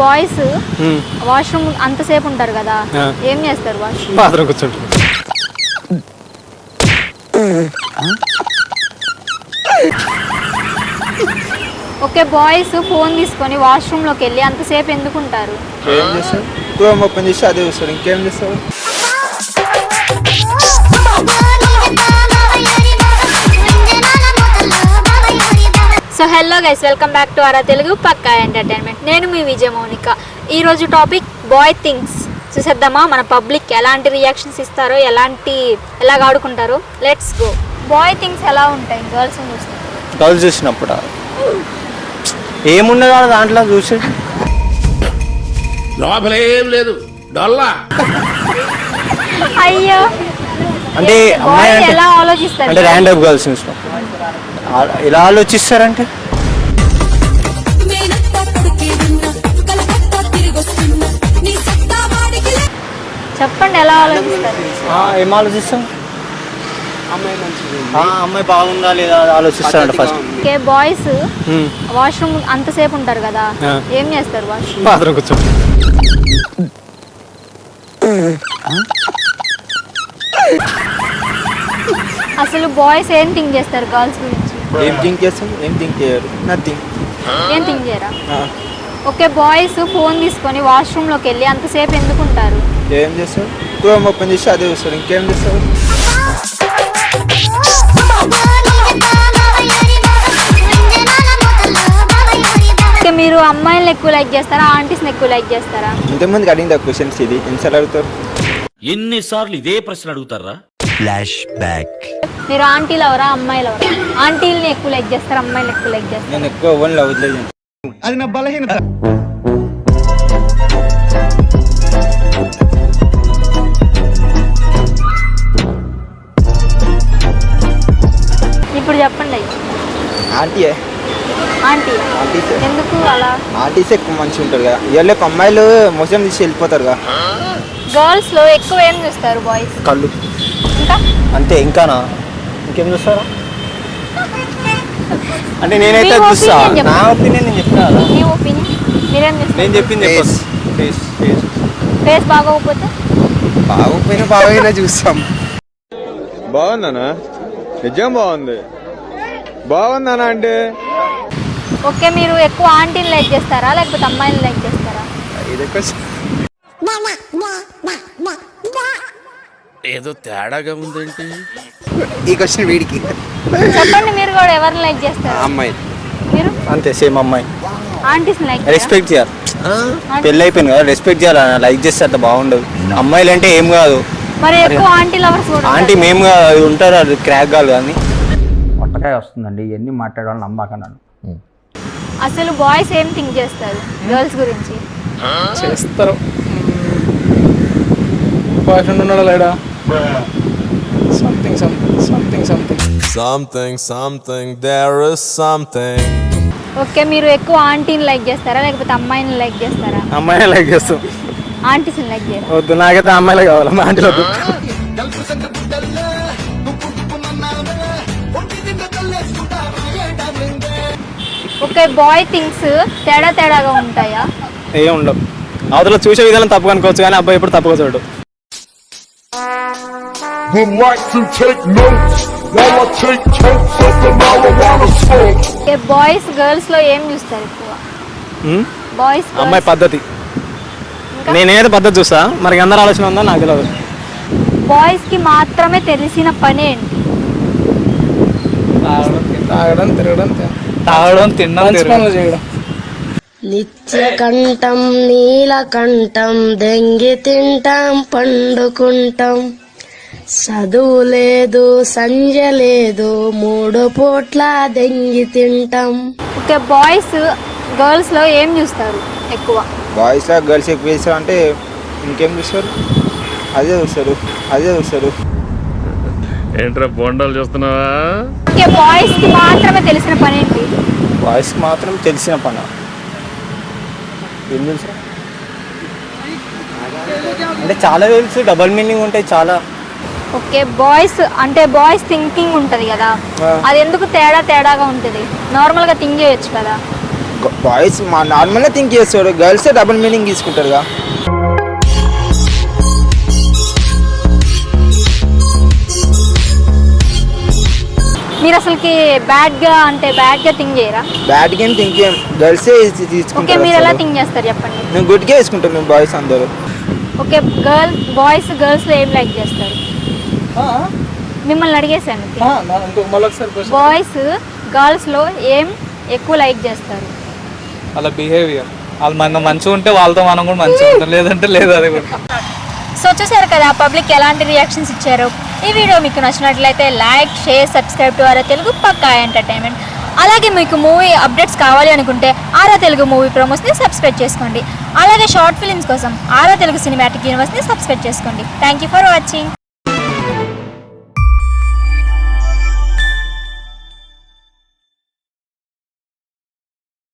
Boys washroom అంతసేపు ఉంటారు కదా, ఏం చేస్తారు? బాత్రూమ్ కూర్చుంటారు. ఓకే, బాయ్స్ ఫోన్ తీసుకొని వాష్రూమ్ లోకి వెళ్ళి అంతసేపు ఎందుకుంటారు? ఏం చేస్తారు? క్రోమ్ ఓపెన్ చేసి అదే చూస్తారు, ఇంకేం చేస్తారు? So hello guys, welcome back to Aura Telugu pakka entertainment. నేను మీ విజయ మౌనిక. ఈరోజు టాపిక్ బాయ్ థింగ్స్. చూసేద్దామా మన పబ్లిక్ ఎలాంటి రియాక్షన్స్ ఇస్తారో, ఎలాగ ఆడుకుంటారో. Let's go. బాయ్ థింగ్స్ ఎలా ఉంటాయి గర్ల్స్ చూస్తే? గర్ల్స్ చూసినప్పుడు ఏముండదు దాంట్లో చూసి, లోపలేం లేదు డొల్లా. అయ్యో, అంటే అమ్మాయి అంటే ఎలా ఆలోచిస్తారు? అంటే ర్యాండమ్ గర్ల్స్ చూసినప్పుడు ఎలా ఆలోచిస్తారంటే, చెప్పండి ఎలా ఆలోచిస్తారు? ఏం ఆలోచిస్తాం? అమ్మాయి బాగుందా లేదా ఆలోచిస్తారంట ఫస్ట్. ఓకే, బాయ్స్ వాష్రూమ్ అంతసేపు ఉంటారు కదా, ఏం చేస్తారు? బాత్రూమ్ కూర్చోండి. అసలు బాయ్స్ ఏం థింక్ చేస్తారు గర్ల్స్ గురించి? ఏం థింక్ చేస్తాం? ఏం థింక్ చేయరు, నథింగ్. ఏం థింక్ చేయరా? ఓకే, బాయ్స్ ఫోన్ తీసుకొని వాష్రూమ్ లోకి వెళ్ళి అంతసేపు ఎందుకుంటారు? ఏం చేస్తారు? క్రోమ్ ఓపెన్ చేసి అదే చూస్తారు, ఇంకేం చేస్తారు? ఓకే, మీరు అమ్మాయిలను ఎక్కువ లైక్ చేస్తారా, ఆంటీస్ని ఎక్కువ లైక్ చేస్తారా? ఇంతకుముందుకు అడిగిన క్వశ్చన్స్ ఇది ఎన్నిసార్లు అడుగుతారు? ఎన్నిసార్లు ఇదే ప్రశ్న అడుగుతారా? Flash back. మీరు ఆంటీలు ఎవరా, అమ్మాయిలు ఎవరా? ఆంటీలని ఎక్కువ లైక్ చేస్తారా, అమ్మాయిలు ఎక్కువ లైక్ చేస్తారా? నేను ఎక్కువ ఓన్ లవ్ లేదు. అది నా బలహీనత. ఇప్పుడు చెప్పండి. ఆంటీయే. ఆంటీ ఆంటీస్ ఎందుకు అలా? ఆంటీస్ ఎక్కువ మంచిగా ఉంటారు కదా, ఇవాళ అమ్మాయిలు మోసం తీసి వెళ్ళిపోతారు కదా. గర్ల్స్ లో ఎక్కువ ఏం చూస్తారు బాయ్స్? కళ్ళు ఇంకా అంతే. ఇంకానా? ఇంకేం చూస్తారా? అంటే నేనైతే మీ చూస్తా, opinion చెప్పు. నా ఒపీనియన్ నేను చెప్పినా కదా. మీ ఒపీనియన్ మీరేం చేస్తారు? నేను చెప్పింది ఫేస్ బాగోకపోతే? బాగైనా చూస్తాం. బాగుందనా? నిజం బాగుంది. బాగుందనా అంటే ఓకే, మీరు ఎక్కువ ఆంటీని లైక్ చేస్తారా లేకపోతే అమ్మాయిని లైక్ చేస్తారా? ఏదో తేడాగా ఉందేంటి? ఈ క్వశ్చన్ వీడికి. చెప్పండి, మీరు కూడా ఎవరిని లైక్ చేస్తారు? అమ్మాయి మీరు అంతే, సేమ్ అమ్మాయి. ఆంటీస్ని లైక్ రెస్పెక్ట్ చేయాలి. పెళ్ళి అయిపోయింది కదా, రెస్పెక్ట్ చేయాలి. లైక్ చేస్తే అంత బాగుండదు. అమ్మాయిలు అంటే ఏం కాదు, మరి ఎక్కువ ఆంటీ లవర్స్ కూడా ఆంటీ ఉంటారు. మేము కాదు, ఉంటారు అది క్రాక్ కాదు. కానీ పొట్టకాయ వస్తుందండి, ఇవన్నీ మాట్లాడాలని నమ్మకన్నాను. అసలు బాయ్స్ ఏం థింక్ చేస్తారు గర్ల్స్ గురించి? చేస్తారు. బాయ్ ఫ్రెండ్ ఉన్నాడా లేడా, something there is something. Okay, మీరు ఎక్కువ ఆంటీని లైక్ చేస్తారా లేకపోతే అమ్మాయిని లైక్ చేస్తారా? అమ్మాయిని లైక్ చేస్తాం. ఆంటీస్ని లైక్ చేయరా? వద్దు, నాకైతే అమ్మాయిలే కావాలి, మా ఆంటీలు వద్దు. ఓకే, బాయ్ థింగ్స్ తేడాగా ఉంటాయా? ఏం ఉండవు. అవతల చూసే విధానం తప్పు అనుకోవచ్చు, కానీ అబ్బాయి ఇప్పుడు తప్పుగా చూడు. Would like to take notes while I take totes of the marijuana smoke. Okay, boys girls లో ఏం చూస్తారు ఎక్కువ? బాయ్స్ అమ్మాయి పద్ధతి. నేనేదో పద్ధతి చూస్తా, మరి అందరు ఆలోచన ఉందో నాకు తెలియదు. బాయ్స్ కి మాత్రమే తెలిసిన పని ఏంటి? తాగడం, తిరగడం, తాగడం, తినడం, చేయడం. నిత్యకంఠం నీలకంఠం దెంగి తింటాం పండుకుంటాం, చదువు లేదు సంజ లేదు 3 పూట్ల దెంగి తింటాం. ఓకే, బాయ్స్ గర్ల్స్ లో ఏం చూస్తారు ఎక్కువ? బాయ్స్ లా గర్ల్స్ ఎక్కువ చేస్తారు అంటే ఇంకేం చూస్తారు? అదే చూస్తారు. ఏంట్రా బొండాలు చూస్తున్నావా? ఓకే, బాయ్స్ కి మాత్రమే తెలిసిన పని ఏంటి? బాయ్స్కి మాత్రం తెలిసిన పని ఏం తెలుసు అంటే చాలా తెలుసు, డబల్ మీనింగ్ ఉంటాయి చాలా. ఓకే, బాయ్స్ అంటే బాయ్స్ థింకింగ్ ఉంటది కదా, అది ఎందుకు తేడాగా ఉంటుంది? నార్మల్ గా థింక్ చేయొచ్చు కదా. బాయ్స్ మా నార్మల్గా థింక్ చేస్తాడు, గర్ల్సే డబుల్ మీనింగ్ తీసుకుంటారుగా. మీరు అసలుకి బ్యాడ్గా థింక్ చేయరా? బ్యాడ్ గేమ్ థింక్ చేయం, గర్ల్సే ఓకే, తీసుకుంటారు. మీరు ఎలా థింక్ చేస్తారు చెప్పండి? మేము గుడ్గా వేసుకుంటాం మేము బాయ్స్ అందరూ. ఓకే, గర్ల్స్లో ఏం లైక్ చేస్తారు? మిమ్మల్ని అడిగేసాను. బాయ్స్ గర్ల్స్లో ఏం ఎక్కువ లైక్ చేస్తారు? వాళ్ళ బిహేవియర్, వాళ్ళు మనం మంచిగా ఉంటే వాళ్ళతో మనం కూడా మంచిగా ఉంటాం, లేదంటే లేదు. అది కూడా. సో చూసారు కదా పబ్లిక్ ఎలాంటి రియాక్షన్స్ ఇచ్చారో. ఈ వీడియో మీకు నచ్చినట్లయితే like, share, subscribe to Aura Telugu pakka entertainment. అలాగే మీకు మూవీ అప్డేట్స్ కావాలి అనుకుంటే ఆరా తెలుగు మూవీ ప్రోమోస్ని సబ్స్క్రైబ్ చేసుకోండి. అలాగే షార్ట్ ఫిలిమ్స్ కోసం ఆరా తెలుగు సినిమాటిక్ యూనివర్స్ని సబ్స్క్రైబ్ చేసుకోండి. Thank you for watching.